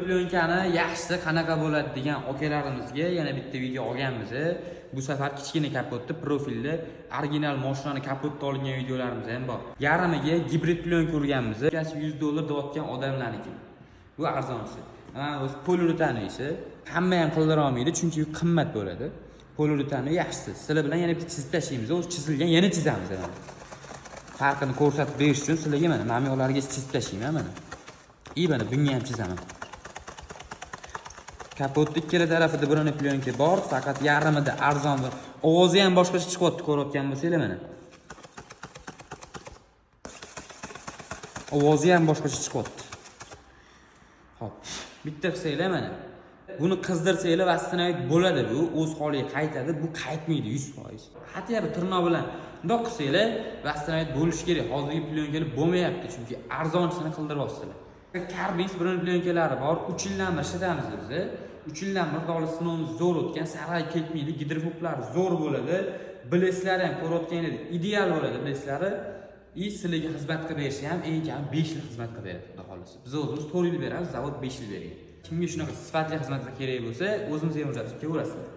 Plyonkani yaxshisi qanaqa bo'ladi degan akalarimizga yana bitta video olganmiz. Bu safar kichkina kapotli profilli original mashinani kapotda olingan videolarimiz ham bor. Yarimiga gibrid plyonka urganmiz. $100 deyotgan odamlarniki. Bu arzonisi. Mana o'z poliuretanisi hamma ham qildira olmaydi, chunki qimmat bo'ladi. Poliuretani yaxshisi. Sizlar bilan yana bitta chizib tashlaymiz. O'z chizilgan yana chizamiz mana. Farqini ko'rsatib berish uchun sizlarga mana mamyolarga chizib tashlayman mana. Mana bunga ham chizaman. Kapotning ikkala tarafida birini plyonka bor, faqat yarmida arzon va ovozi ham boshqacha chiqyapti, ko'rayotgan bo'lsanglar mana. Ovozi ham boshqacha chiqyapti. Xo'p, bitta qilsanglar mana. Buni qizdirsanglar vastinoid bo'ladi, bu o'z holiga qaytadi, bu qaytmaydi 100%. Hatto bir tirnoq bilan bundoq qilsanglar vastinoid bo'lishi kerak. Hozirgi plyonkalar bo'lmayapti, chunki arzonchisini qildiryapsizlar. Carbins biron plyonkalari bor, 3 yildan beri ishlatamiz biz. 3 yildan beri doli sinovimiz zo'r o'tgan, saray ketmaydi, gidrofoblari zo'r bo'ladi. Bileslari ham ko'rayotganingizdek ideal bo'ladi bileslari. Sizlarga xizmat qilib berishi ham eng kam 5 yil xizmat qilib beradi, xudo xolasa. Biz o'zimiz 4 yil beramiz, zavod 5 yil beradi. Kimga shunaqa sifatli xizmatlar kerak bo'lsa, o'zimizga o'rgatib kelaverasizlar.